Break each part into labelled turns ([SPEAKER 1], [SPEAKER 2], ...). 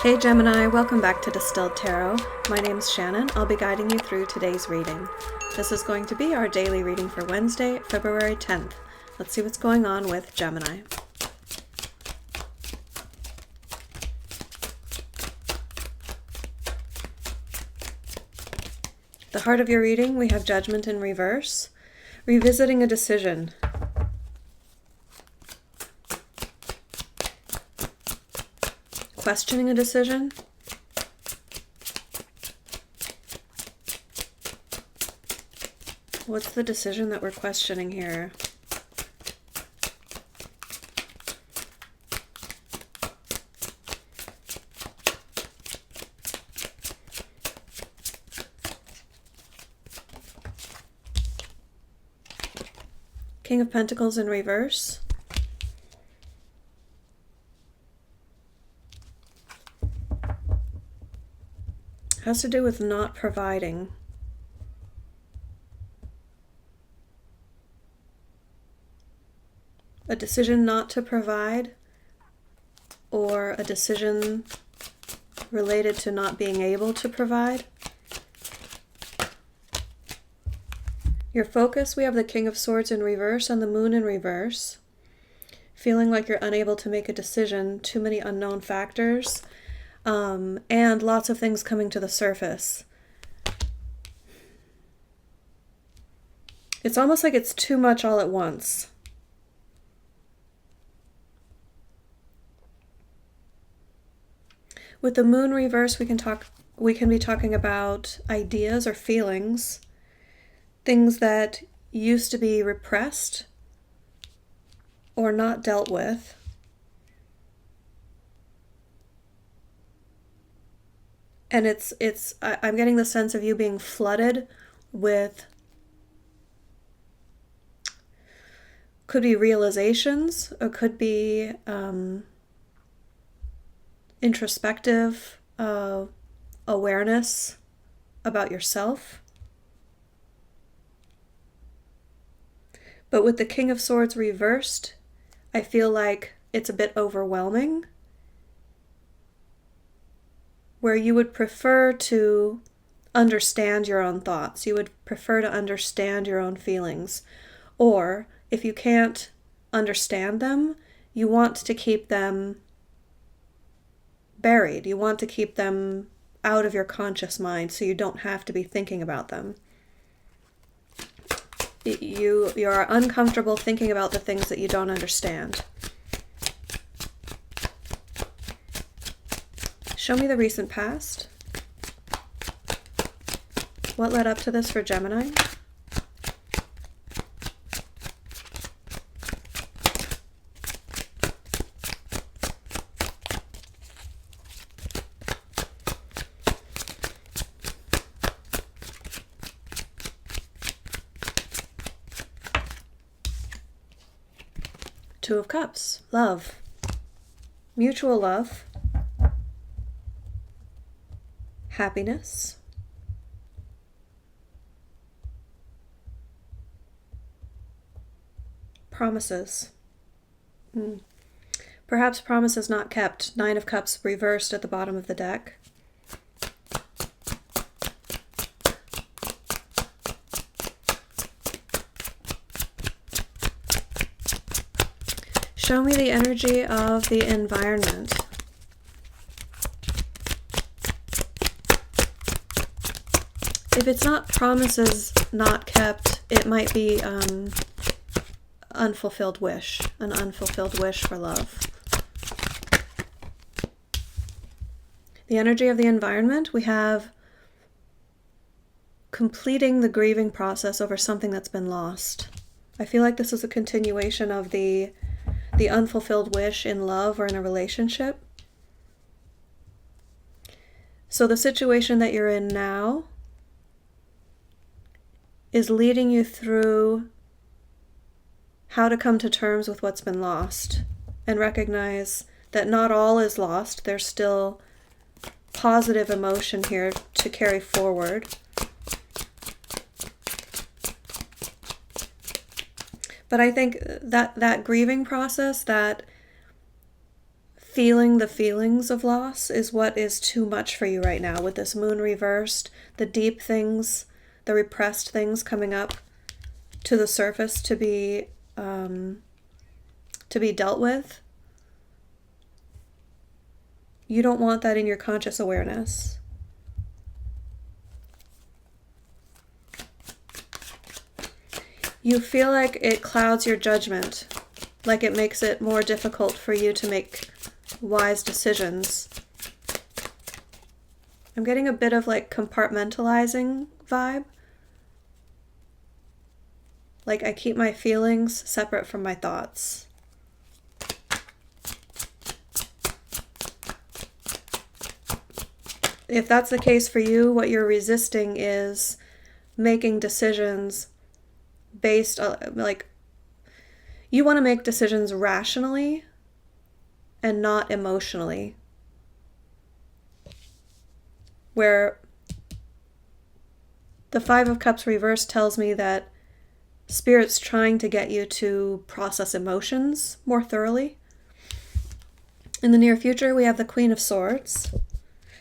[SPEAKER 1] Hey Gemini, welcome back to Distilled Tarot. My name's Shannon. I'll be guiding you through today's reading. This is going to be our daily reading for Wednesday, February 10th. Let's see what's going on with Gemini. The heart of your reading, we have Judgment in reverse, revisiting a decision. Questioning a decision. What's the decision that we're questioning here? King of Pentacles in reverse. Has to do with not providing. A decision not to provide, or a decision related to not being able to provide. Your focus, we have the King of Swords in reverse and the Moon in reverse. Feeling like you're unable to make a decision, too many unknown factors. And lots of things coming to the surface. It's almost like it's too much all at once. With the Moon reverse, we can be talking about ideas or feelings, things that used to be repressed or not dealt with. And I'm getting the sense of you being flooded with, could be realizations, or could be introspective awareness about yourself. But with the King of Swords reversed, I feel like it's a bit overwhelming, where you would prefer to understand your own thoughts. You would prefer to understand your own feelings. Or if you can't understand them, you want to keep them buried. You want to keep them out of your conscious mind so you don't have to be thinking about them. You're uncomfortable thinking about the things that you don't understand. Show me the recent past. What led up to this for Gemini? Two of Cups, love, mutual love. Happiness. Promises. Perhaps promises not kept. Nine of Cups reversed at the bottom of the deck. Show me the energy of the environment. If it's not promises not kept, it might be unfulfilled wish, an unfulfilled wish for love. The energy of the environment, we have completing the grieving process over something that's been lost. I feel like this is a continuation of the unfulfilled wish in love or in a relationship. So the situation that you're in now is leading you through how to come to terms with what's been lost and recognize that not all is lost. There's still positive emotion here to carry forward. But I think that grieving process, that feeling the feelings of loss is what is too much for you right now with this moon reversed, the deep things, the repressed things coming up to the surface to be dealt with. You don't want that in your conscious awareness. You feel like it clouds your judgment, like it makes it more difficult for you to make wise decisions. I'm getting a bit of like compartmentalizing vibe. Like I keep my feelings separate from my thoughts. If that's the case for you, what you're resisting is making decisions based on, like, you want to make decisions rationally and not emotionally. Where the Five of Cups reversed tells me that Spirit's trying to get you to process emotions more thoroughly. In the near future, we have the Queen of Swords.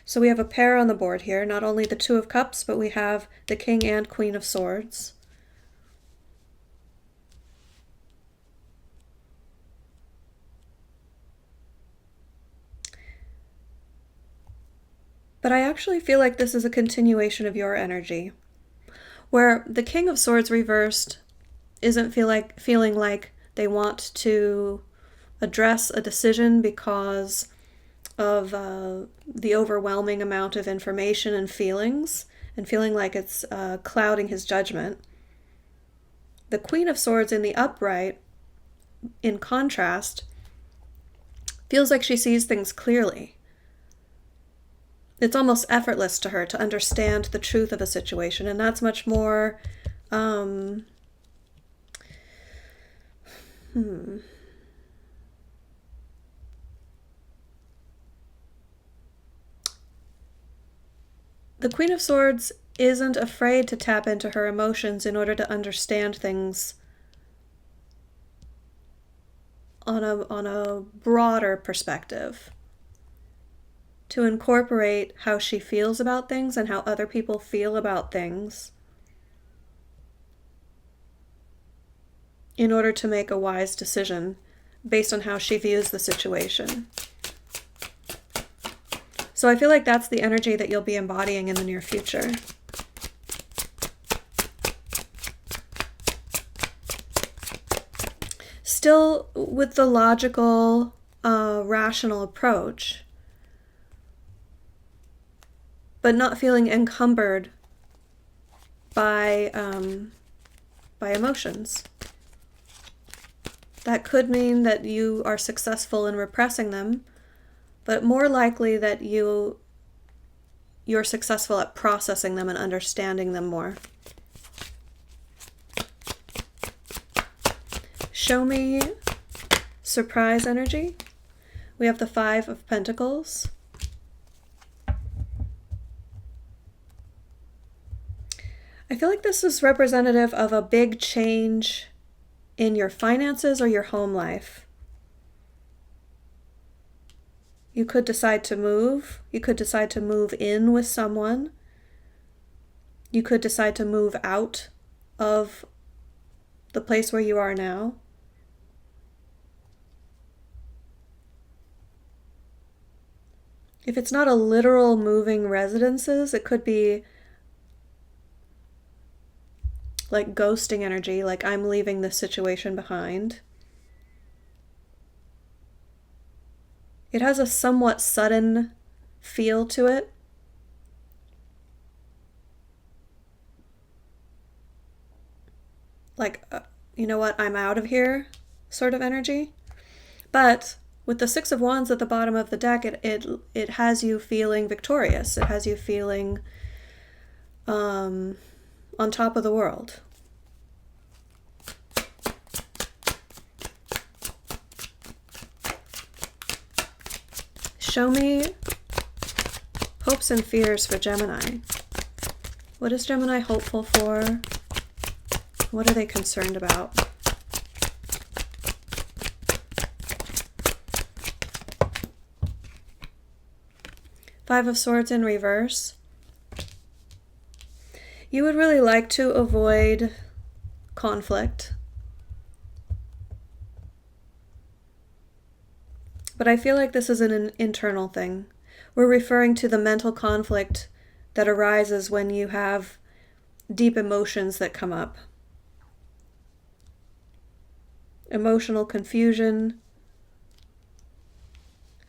[SPEAKER 1] So we have a pair on the board here, not only the Two of Cups, but we have the King and Queen of Swords. But I actually feel like this is a continuation of your energy, where the King of Swords reversed isn't feeling like they want to address a decision because of the overwhelming amount of information and feelings, and feeling like it's clouding his judgment. The Queen of Swords in the upright, in contrast, feels like she sees things clearly. It's almost effortless to her to understand the truth of a situation, and that's much more The Queen of Swords isn't afraid to tap into her emotions in order to understand things on a broader perspective. To incorporate how she feels about things and how other people feel about things in order to make a wise decision based on how she views the situation. So I feel like that's the energy that you'll be embodying in the near future. Still with the logical, rational approach, but not feeling encumbered by emotions. That could mean that you are successful in repressing them, but more likely that you're successful at processing them and understanding them more. Show me surprise energy. We have the Five of Pentacles. I feel like this is representative of a big change in your finances or your home life. You could decide to move. You could decide to move in with someone. You could decide to move out of the place where you are now. If it's not a literal moving residences, it could be like ghosting energy, like I'm leaving this situation behind. It has a somewhat sudden feel to it. Like, you know what, I'm out of here sort of energy. But with the Six of Wands at the bottom of the deck, it has you feeling victorious. It has you feeling on top of the world. Show me hopes and fears for Gemini. What is Gemini hopeful for? What are they concerned about? Five of Swords in reverse. You would really like to avoid conflict. But I feel like this is an internal thing. We're referring to the mental conflict that arises when you have deep emotions that come up. Emotional confusion,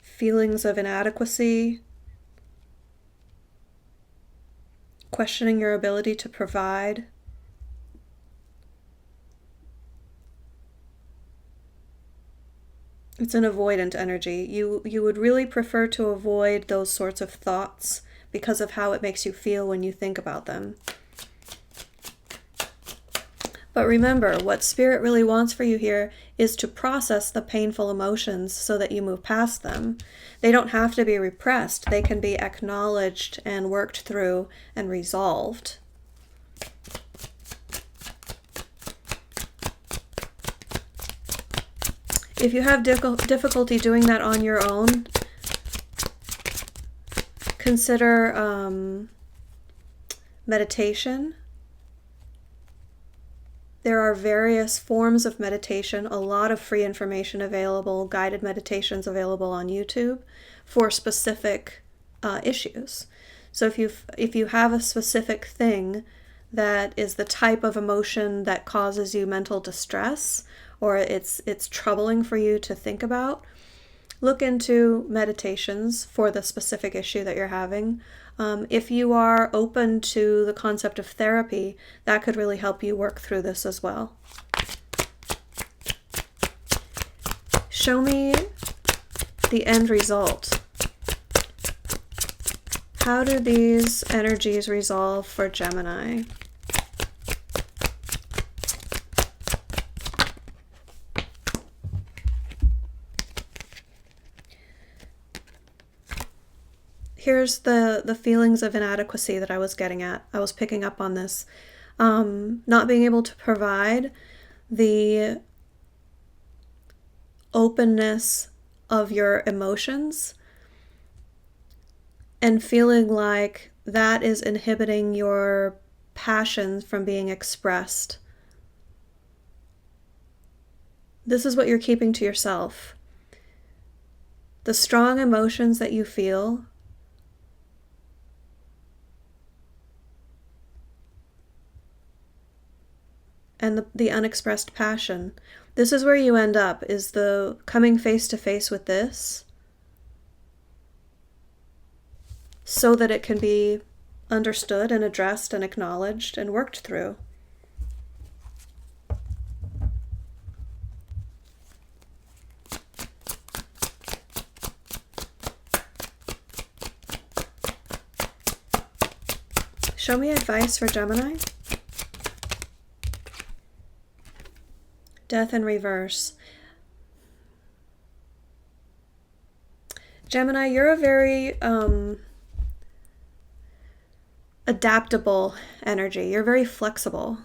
[SPEAKER 1] feelings of inadequacy, questioning your ability to provide. It's an avoidant energy. You would really prefer to avoid those sorts of thoughts because of how it makes you feel when you think about them. But remember, what Spirit really wants for you here is to process the painful emotions so that you move past them. They don't have to be repressed. They can be acknowledged and worked through and resolved. If you have difficulty doing that on your own, consider meditation. There are various forms of meditation, a lot of free information available, guided meditations available on YouTube for specific issues. So if you have a specific thing that is the type of emotion that causes you mental distress, or it's troubling for you to think about, look into meditations for the specific issue that you're having. If you are open to the concept of therapy, that could really help you work through this as well. Show me the end result. How do these energies resolve for Gemini? Here's the feelings of inadequacy that I was getting at. I was picking up on this. Not being able to provide the openness of your emotions and feeling like that is inhibiting your passion from being expressed. This is what you're keeping to yourself. The strong emotions that you feel and the unexpressed passion. This is where you end up, is the coming face to face with this so that it can be understood and addressed and acknowledged and worked through. Show me advice for Gemini. Death in reverse. Gemini, you're a very adaptable energy. You're very flexible.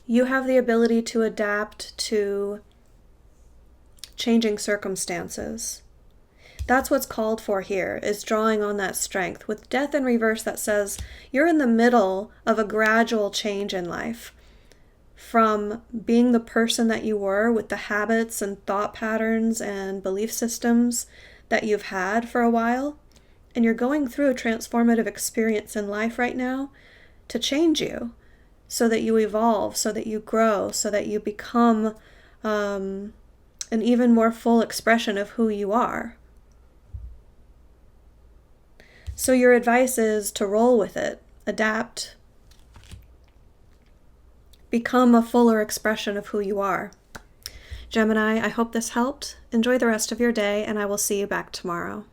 [SPEAKER 1] You have the ability to adapt to changing circumstances. That's what's called for here, is drawing on that strength. With death in reverse, that says you're in the middle of a gradual change in life. From being the person that you were with the habits and thought patterns and belief systems that you've had for a while, and you're going through a transformative experience in life right now to change you so that you evolve, so that you grow, so that you become an even more full expression of who you are. So your advice is to roll with it, adapt, become a fuller expression of who you are. Gemini, I hope this helped. Enjoy the rest of your day, and I will see you back tomorrow.